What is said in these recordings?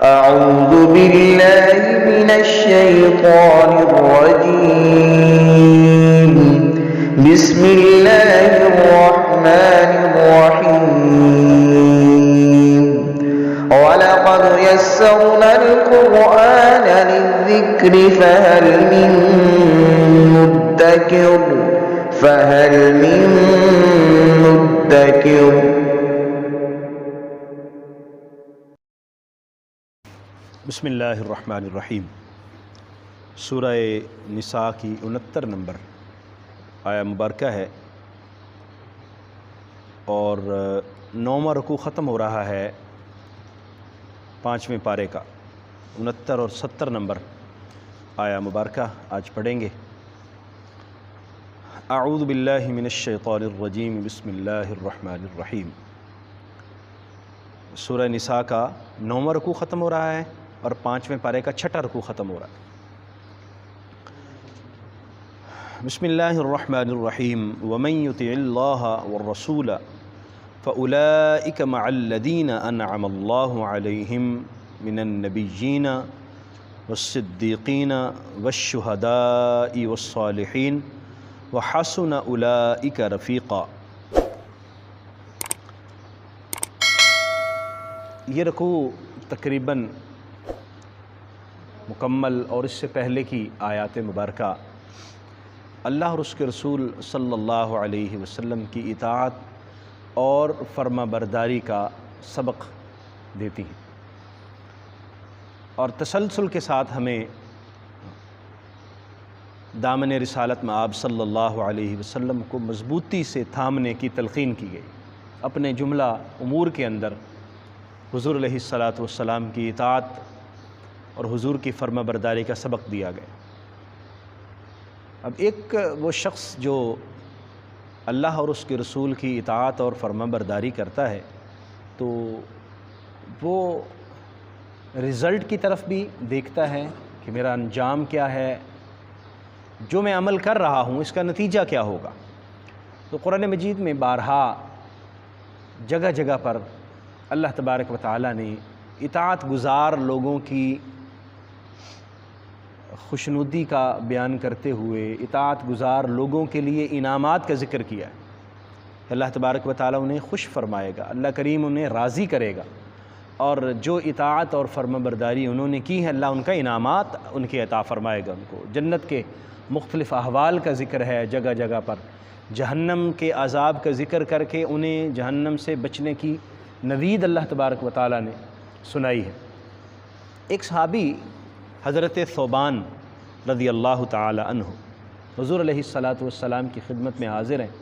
أعوذ بالله من الشيطان الرجيم. بسم الله الرحمن الرحيم. ولقد يسرنا القرآن للذكر فهل من مدكر. بسم اللہ الرحمن الرحیم. سورہ نساء کی 69 نمبر آیا مبارکہ ہے اور 9واں رکوع ختم ہو رہا ہے 5ویں پارے کا. 69 اور 70 نمبر آیا مبارکہ آج پڑھیں گے. اعوذ باللہ من الشیطان الرجیم. بسم اللہ الرحمن الرحیم. سورہ نساء کا 9واں رکوع ختم ہو رہا ہے اور 5ویں پارے کا 6واں رکوع ختم ہو رہا ہے. بسم اللہ الرحمن الرحیم. ومن یطع اللہ والرسول فأولئک مع الذین انعم اللہ علیہم من النبیین والصدیقین والشہداء والصالحین وحسن اولئک رفیقا. یہ رکوع تقریباً مکمل اور اس سے پہلے کی آیات مبارکہ اللہ اور اس کے رسول صلی اللہ علیہ وسلم کی اطاعت اور فرما برداری کا سبق دیتی ہیں اور تسلسل کے ساتھ ہمیں دامن رسالت میں آپ صلی اللہ علیہ وسلم کو مضبوطی سے تھامنے کی تلقین کی گئی. اپنے جملہ امور کے اندر حضور علیہ الصلاۃ والسلام کی اطاعت اور حضور کی فرما برداری کا سبق دیا گیا. اب ایک وہ شخص جو اللہ اور اس کے رسول کی اطاعت اور فرما برداری کرتا ہے تو وہ رزلٹ کی طرف بھی دیکھتا ہے کہ میرا انجام کیا ہے، جو میں عمل کر رہا ہوں اس کا نتیجہ کیا ہوگا. تو قرآن مجید میں بارہا جگہ جگہ پر اللہ تبارک و تعالی نے اطاعت گزار لوگوں کی خوشنودی کا بیان کرتے ہوئے اطاعت گزار لوگوں کے لیے انعامات کا ذکر کیا ہے. اللہ تبارک و تعالی انہیں خوش فرمائے گا، اللہ کریم انہیں راضی کرے گا، اور جو اطاعت اور فرما برداری انہوں نے کی ہے اللہ ان کا انعامات ان کے عطا فرمائے گا. ان کو جنت کے مختلف احوال کا ذکر ہے جگہ جگہ پر. جہنم کے عذاب کا ذکر کر کے انہیں جہنم سے بچنے کی نوید اللہ تبارک و تعالی نے سنائی ہے. ایک صحابی حضرت ثوبان رضی اللہ تعالی عنہ حضور علیہ الصلاۃ والسلام کی خدمت میں حاضر ہیں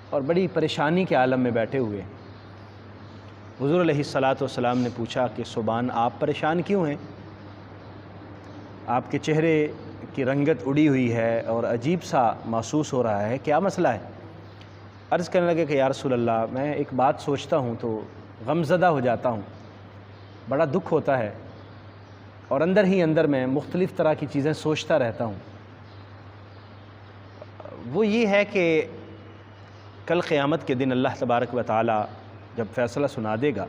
اور بڑی پریشانی کے عالم میں بیٹھے ہوئے ہیں. حضور علیہ الصلاۃ والسلام نے پوچھا کہ ثوبان آپ پریشان کیوں ہیں؟ آپ کے چہرے کی رنگت اڑی ہوئی ہے اور عجیب سا محسوس ہو رہا ہے، کیا مسئلہ ہے؟ عرض کرنے لگے کہ یا رسول اللہ میں ایک بات سوچتا ہوں تو غم زدہ ہو جاتا ہوں، بڑا دکھ ہوتا ہے اور اندر ہی اندر میں مختلف طرح کی چیزیں سوچتا رہتا ہوں. وہ یہ ہے کہ کل قیامت کے دن اللہ تبارک و تعالی جب فیصلہ سنا دے گا،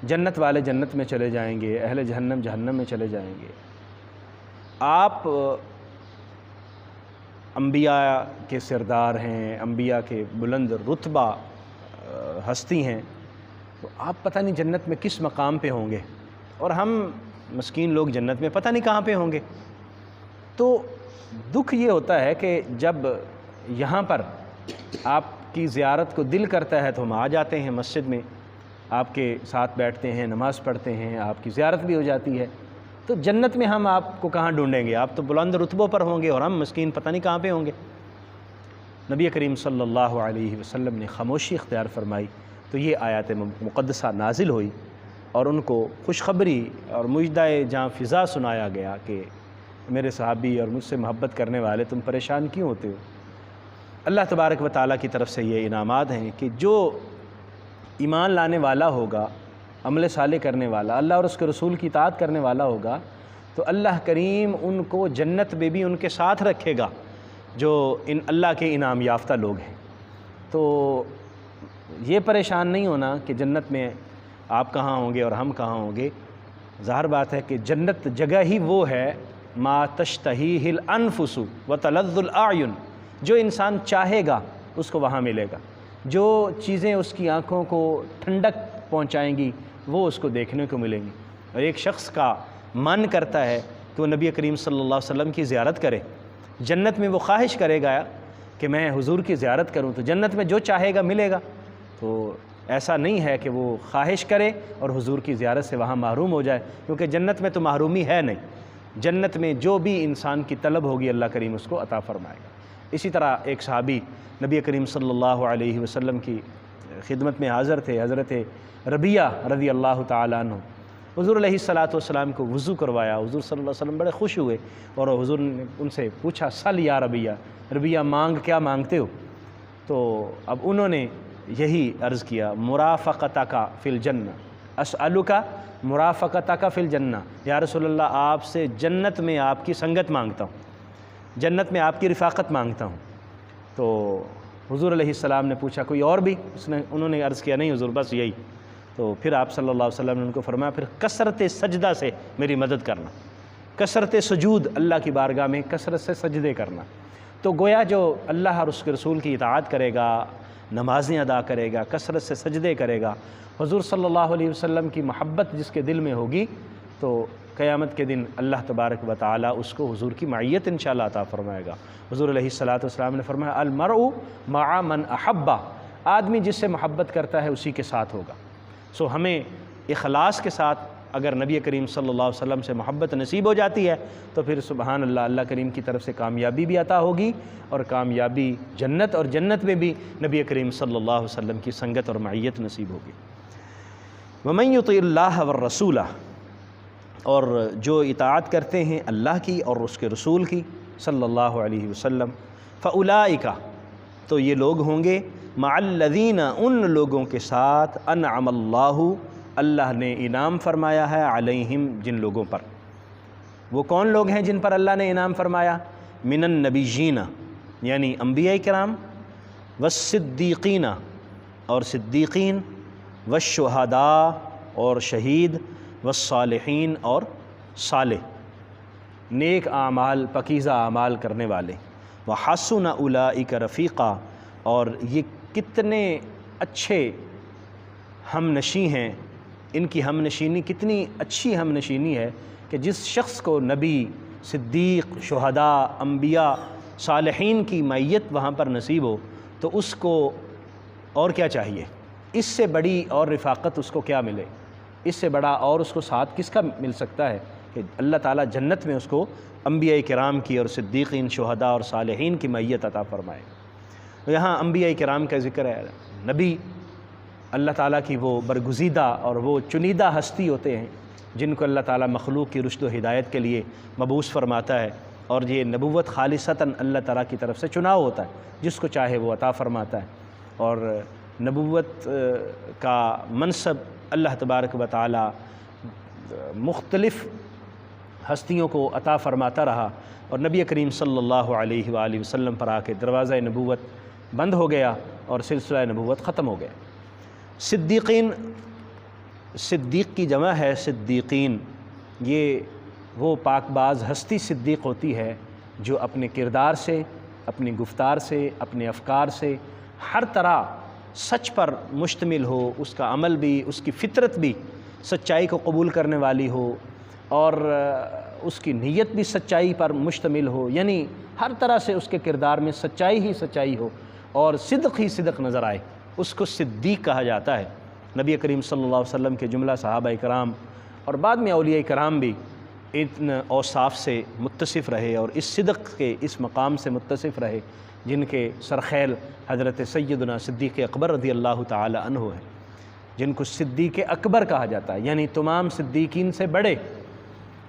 جنت والے جنت میں چلے جائیں گے، اہل جہنم جہنم میں چلے جائیں گے. آپ انبیاء کے سردار ہیں، انبیاء کے بلند رتبہ ہستی ہیں، تو آپ پتہ نہیں جنت میں کس مقام پہ ہوں گے اور ہم مسکین لوگ جنت میں پتہ نہیں کہاں پہ ہوں گے. تو دکھ یہ ہوتا ہے کہ جب یہاں پر آپ کی زیارت کو دل کرتا ہے تو ہم آ جاتے ہیں مسجد میں، آپ کے ساتھ بیٹھتے ہیں، نماز پڑھتے ہیں، آپ کی زیارت بھی ہو جاتی ہے. تو جنت میں ہم آپ کو کہاں ڈھونڈیں گے؟ آپ تو بلند رتبوں پر ہوں گے اور ہم مسکین پتہ نہیں کہاں پہ ہوں گے. نبی کریم صلی اللہ علیہ وسلم نے خاموشی اختیار فرمائی تو یہ آیات مقدسہ نازل ہوئی اور ان کو خوشخبری اور مژدہ جاں فضا سنایا گیا کہ میرے صحابی اور مجھ سے محبت کرنے والے تم پریشان کیوں ہوتے ہو؟ اللہ تبارک و تعالیٰ کی طرف سے یہ انعامات ہیں کہ جو ایمان لانے والا ہوگا، عمل صالح کرنے والا، اللہ اور اس کے رسول کی اطاعت کرنے والا ہوگا تو اللہ کریم ان کو جنت میں بھی ان کے ساتھ رکھے گا جو ان اللہ کے انعام یافتہ لوگ ہیں. تو یہ پریشان نہیں ہونا کہ جنت میں آپ کہاں ہوں گے اور ہم کہاں ہوں گے. ظاہر بات ہے کہ جنت جگہ ہی وہ ہے ما تشتہیہ الانفس وتلذ الاعین، جو انسان چاہے گا اس کو وہاں ملے گا، جو چیزیں اس کی آنکھوں کو ٹھنڈک پہنچائیں گی وہ اس کو دیکھنے کو ملیں گی۔ اور ایک شخص کا من کرتا ہے کہ وہ نبی کریم صلی اللہ علیہ وسلم کی زیارت کرے، جنت میں وہ خواہش کرے گا کہ میں حضور کی زیارت کروں، تو جنت میں جو چاہے گا ملے گا۔ تو ایسا نہیں ہے کہ وہ خواہش کرے اور حضور کی زیارت سے وہاں محروم ہو جائے، کیونکہ جنت میں تو محرومی ہے نہیں، جنت میں جو بھی انسان کی طلب ہوگی اللہ کریم اس کو عطا فرمائے گا۔ اسی طرح ایک صحابی نبی کریم صلی اللہ علیہ وسلم کی خدمت میں حاضر تھے، حضرت ربیہ رضی اللہ تعالیٰ عنہ۔ حضور علیہ الصلاۃ والسلام کو وضو کروایا، حضور صلی اللہ علیہ وسلم بڑے خوش ہوئے اور حضور نے ان سے پوچھا سل یا ربیہ، ربیہ مانگ، کیا مانگتے ہو؟ تو اب انہوں نے یہی عرض کیا مرافقتک فی الجنہ، اسألک مرافقتک فی الجنہ، یا رسول اللہ آپ سے جنت میں آپ کی سنگت مانگتا ہوں، جنت میں آپ کی رفاقت مانگتا ہوں۔ تو حضور علیہ السلام نے پوچھا کوئی اور بھی؟ انہوں نے عرض کیا نہیں حضور بس یہی۔ تو پھر آپ صلی اللہ علیہ وسلم نے ان کو فرمایا پھر کثرت سجدہ سے میری مدد کرنا، کثرت سجود، اللہ کی بارگاہ میں کثرت سے سجدے کرنا۔ تو گویا جو اللہ اور اس کے رسول کی اطاعت کرے گا، نمازیں ادا کرے گا، کثرت سے سجدے کرے گا، حضور صلی اللہ علیہ وسلم کی محبت جس کے دل میں ہوگی، تو قیامت کے دن اللہ تبارک و تعالیٰ اس کو حضور کی معیت انشاءاللہ عطا فرمائے گا۔ حضور علیہ الصلاۃ والسلام نے فرمایا المرء مع من احبہ، آدمی جس سے محبت کرتا ہے اسی کے ساتھ ہوگا۔ سو ہمیں اخلاص کے ساتھ اگر نبی کریم صلی اللہ علیہ وسلم سے محبت نصیب ہو جاتی ہے تو پھر سبحان اللہ، اللہ کریم کی طرف سے کامیابی بھی عطا ہوگی، اور کامیابی جنت، اور جنت میں بھی نبی کریم صلی اللہ علیہ وسلم کی سنگت اور معیت نصیب ہوگی۔ وَمَن يُطِعِ اللَّهَ وَالرَّسُولَ، اور جو اطاعت کرتے ہیں اللہ کی اور اس کے رسول کی صلی اللہ علیہ وسلم، فَأُولَئِكَ، تو یہ لوگ ہوں گے مع الذین، ان لوگوں کے ساتھ انعم اللہ، اللہ نے انعام فرمایا ہے علیہم، جن لوگوں پر۔ وہ کون لوگ ہیں جن پر اللہ نے انعام فرمایا؟ من النبیین، یعنی انبیاء کرام، والصدیقین، اور صدیقین، والشہداء، اور شہید، والصالحین، اور صالح، نیک اعمال، پاکیزہ اعمال کرنے والے، وحسن اولئک رفیقا، اور یہ کتنے اچھے ہم نشیں ہیں، ان کی ہم نشینی کتنی اچھی ہم نشینی ہے کہ جس شخص کو نبی، صدیق، شہداء، انبیاء، صالحین کی معیت وہاں پر نصیب ہو تو اس کو اور کیا چاہیے؟ اس سے بڑی اور رفاقت اس کو کیا ملے؟ اس سے بڑا اور اس کو ساتھ کس کا مل سکتا ہے کہ اللہ تعالیٰ جنت میں اس کو انبیاء کرام کی اور صدیقین، شہداء اور صالحین کی معیت عطا فرمائے۔ یہاں انبیاء کرام کا ذکر ہے، نبی اللہ تعالیٰ کی وہ برگزیدہ اور وہ چنیدہ ہستی ہوتے ہیں جن کو اللہ تعالیٰ مخلوق کی رشد و ہدایت کے لیے مبعوث فرماتا ہے، اور یہ نبوت خالصتاً اللہ تعالیٰ کی طرف سے چناؤ ہوتا ہے، جس کو چاہے وہ عطا فرماتا ہے، اور نبوت کا منصب اللہ تبارک و تعالیٰ مختلف ہستیوں کو عطا فرماتا رہا، اور نبی کریم صلی اللہ علیہ وآلہ وسلم پر آ کے دروازہ نبوت بند ہو گیا اور سلسلہ نبوت ختم ہو گیا۔ صدیقین، صدیق کی جمع ہے صدیقین، یہ وہ پاک باز ہستی صدیق ہوتی ہے جو اپنے کردار سے، اپنی گفتار سے، اپنے افکار سے ہر طرح سچ پر مشتمل ہو، اس کا عمل بھی، اس کی فطرت بھی سچائی کو قبول کرنے والی ہو، اور اس کی نیت بھی سچائی پر مشتمل ہو، یعنی ہر طرح سے اس کے کردار میں سچائی ہی سچائی ہو اور صدق ہی صدق نظر آئے، اس کو صدیق کہا جاتا ہے۔ نبی کریم صلی اللہ علیہ وسلم کے جملہ صحابہ کرام اور بعد میں اولیاء کرام بھی ان اوصاف سے متصف رہے اور اس صدق کے اس مقام سے متصف رہے جن کے سرخیل حضرت سیدنا صدیق اکبر رضی اللہ تعالی عنہ ہے، جن کو صدیق اکبر کہا جاتا ہے، یعنی تمام صدیقین سے بڑے۔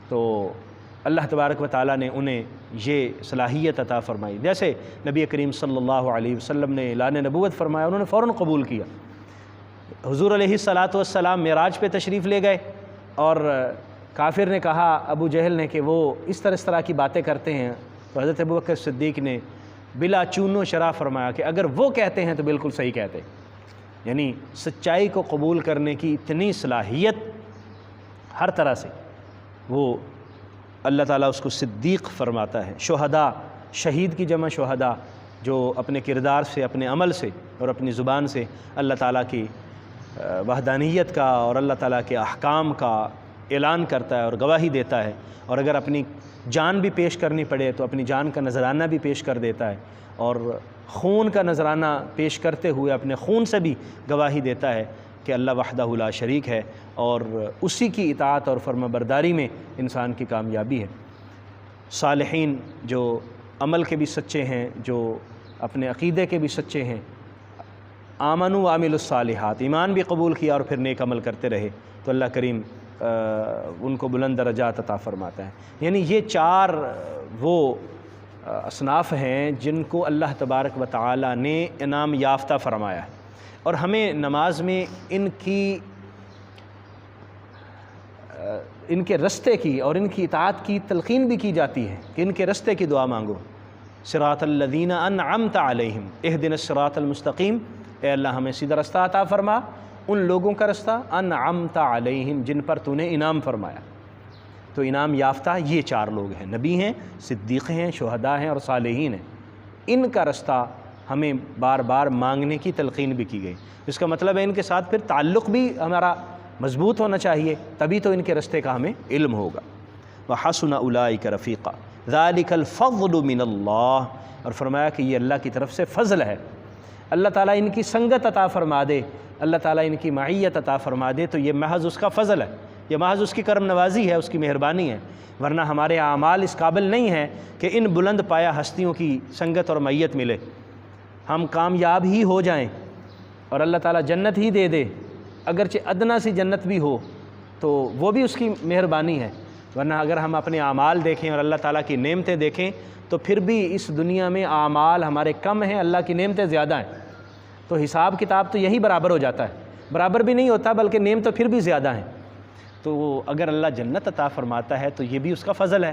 تو اللہ تبارک و تعالیٰ نے انہیں یہ صلاحیت عطا فرمائی، جیسے نبی کریم صلی اللہ علیہ وسلم نے اعلان نبوت فرمایا، انہوں نے فوراً قبول کیا۔ حضور علیہ الصلاۃ والسلام معراج پہ تشریف لے گئے اور کافر نے کہا، ابو جہل نے، کہ وہ اس طرح کی باتیں کرتے ہیں، تو حضرت ابوبکر صدیق نے بلا چون و شرح فرمایا کہ اگر وہ کہتے ہیں تو بالکل صحیح کہتے، یعنی سچائی کو قبول کرنے کی اتنی صلاحیت ہر طرح سے وہ اللہ تعالیٰ اس کو صدیق فرماتا ہے۔ شہداء، شہید کی جمع شہداء، جو اپنے کردار سے، اپنے عمل سے اور اپنی زبان سے اللہ تعالیٰ کی وحدانیت کا اور اللہ تعالیٰ کے احکام کا اعلان کرتا ہے اور گواہی دیتا ہے، اور اگر اپنی جان بھی پیش کرنی پڑے تو اپنی جان کا نذرانہ بھی پیش کر دیتا ہے، اور خون کا نذرانہ پیش کرتے ہوئے اپنے خون سے بھی گواہی دیتا ہے کہ اللہ وحدہ لا شریک ہے، اور اسی کی اطاعت اور فرما برداری میں انسان کی کامیابی ہے۔ صالحین جو عمل کے بھی سچے ہیں، جو اپنے عقیدے کے بھی سچے ہیں، آمنوا وعملوا الصالحات، ایمان بھی قبول کیا اور پھر نیک عمل کرتے رہے، تو اللہ کریم ان کو بلند درجات عطا فرماتا ہے۔ یعنی یہ چار وہ اصناف ہیں جن کو اللہ تبارک و تعالی نے انعام یافتہ فرمایا ہے، اور ہمیں نماز میں ان کے رستے کی اور ان کی اطاعت کی تلقین بھی کی جاتی ہے کہ ان کے رستے کی دعا مانگو۔ صراط الذین انعمت علیہم اہدنا الصراط المستقیم، اے اللہ ہمیں سیدھا رستہ عطا فرما، ان لوگوں کا رستہ انعمت علیہم جن پر تو نے انعام فرمایا۔ تو انعام یافتہ یہ چار لوگ ہیں، نبی ہیں، صدیق ہیں، شہداء ہیں اور صالحین ہیں۔ ان کا رستہ ہمیں بار بار مانگنے کی تلقین بھی کی گئی۔ اس کا مطلب ہے ان کے ساتھ پھر تعلق بھی ہمارا مضبوط ہونا چاہیے، تبھی تو ان کے رستے کا ہمیں علم ہوگا۔ وَحَسُنَ أُولَٰئِكَ رَفِيقًا ذَلِكَ الْفَضْلُ مِنَ اللَّهِ، اور فرمایا کہ یہ اللہ کی طرف سے فضل ہے۔ اللہ تعالیٰ ان کی سنگت عطا فرما دے، اللہ تعالیٰ ان کی معیت عطا فرما دے، تو یہ محض اس کا فضل ہے، یہ محض اس کی کرم نوازی ہے، اس کی مہربانی ہے، ورنہ ہمارے اعمال اس قابل نہیں ہیں کہ ان بلند پایا ہستیوں کی سنگت اور معیت ملے۔ ہم کامیاب ہی ہو جائیں اور اللہ تعالیٰ جنت ہی دے دے، اگرچہ ادنا سی جنت بھی ہو تو وہ بھی اس کی مہربانی ہے، ورنہ اگر ہم اپنے اعمال دیکھیں اور اللہ تعالیٰ کی نعمتیں دیکھیں تو پھر بھی اس دنیا میں اعمال ہمارے کم ہیں، اللہ کی نعمتیں زیادہ ہیں، تو حساب کتاب تو یہی برابر ہو جاتا ہے، برابر بھی نہیں ہوتا بلکہ نعمت تو پھر بھی زیادہ ہیں۔ تو اگر اللہ جنت عطا فرماتا ہے تو یہ بھی اس کا فضل ہے،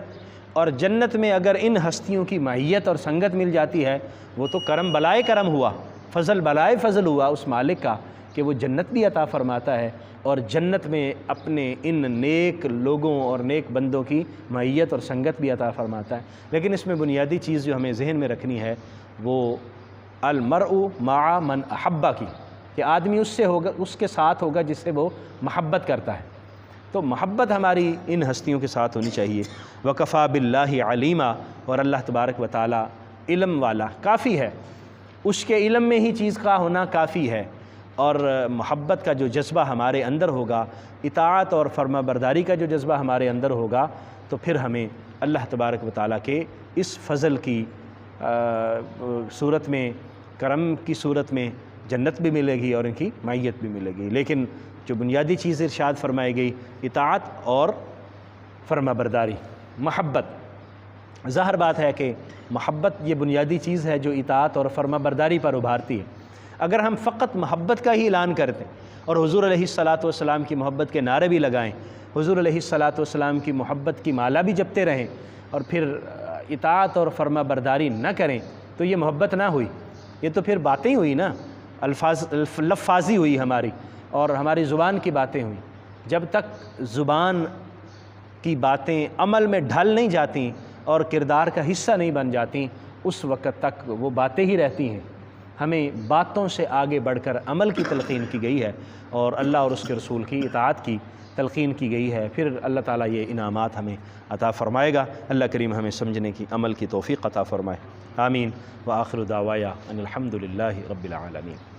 اور جنت میں اگر ان ہستیوں کی معیت اور سنگت مل جاتی ہے وہ تو کرم بلائے کرم ہوا، فضل بلائے فضل ہوا اس مالک کا کہ وہ جنت بھی عطا فرماتا ہے، اور جنت میں اپنے ان نیک لوگوں اور نیک بندوں کی معیت اور سنگت بھی عطا فرماتا ہے۔ لیکن اس میں بنیادی چیز جو ہمیں ذہن میں رکھنی ہے وہ المرء مع من احبہ کی، کہ آدمی اس سے ہوگا، اس کے ساتھ ہوگا جس سے وہ محبت کرتا ہے۔ تو محبت ہماری ان ہستیوں کے ساتھ ہونی چاہیے۔ وَكَفَى بِاللَّهِ عَلِيمًا، اور اللہ تبارک و تعالی علم والا کافی ہے، اس کے علم میں ہی چیز کا ہونا کافی ہے، اور محبت کا جو جذبہ ہمارے اندر ہوگا، اطاعت اور فرما برداری کا جو جذبہ ہمارے اندر ہوگا، تو پھر ہمیں اللہ تبارک و تعالیٰ کے اس فضل کی صورت میں، کرم کی صورت میں جنت بھی ملے گی اور ان کی معیت بھی ملے گی۔ لیکن جو بنیادی چیز ارشاد فرمائی گئی اطاعت اور فرما برداری، محبت، ظاہر بات ہے کہ محبت یہ بنیادی چیز ہے جو اطاعت اور فرما برداری پر ابھارتی ہے۔ اگر ہم فقط محبت کا ہی اعلان کرتے اور حضور علیہ الصلاۃ والسلام کی محبت کے نعرے بھی لگائیں، حضور علیہ الصلاۃ والسلام کی محبت کی مالا بھی جپتے رہیں، اور پھر اطاعت اور فرما برداری نہ کریں، تو یہ محبت نہ ہوئی، یہ تو پھر باتیں ہی ہوئی نا، لفاظی ہوئی ہماری، اور ہماری زبان کی باتیں ہوئیں۔ جب تک زبان کی باتیں عمل میں ڈھل نہیں جاتیں اور کردار کا حصہ نہیں بن جاتیں، اس وقت تک وہ باتیں ہی رہتی ہیں۔ ہمیں باتوں سے آگے بڑھ کر عمل کی تلقین کی گئی ہے، اور اللہ اور اس کے رسول کی اطاعت کی تلقین کی گئی ہے، پھر اللہ تعالیٰ یہ انعامات ہمیں عطا فرمائے گا۔ اللہ کریم ہمیں سمجھنے کی، عمل کی توفیق عطا فرمائے، آمین۔ وآخر دعوایا ان الحمد للہ رب العالمین۔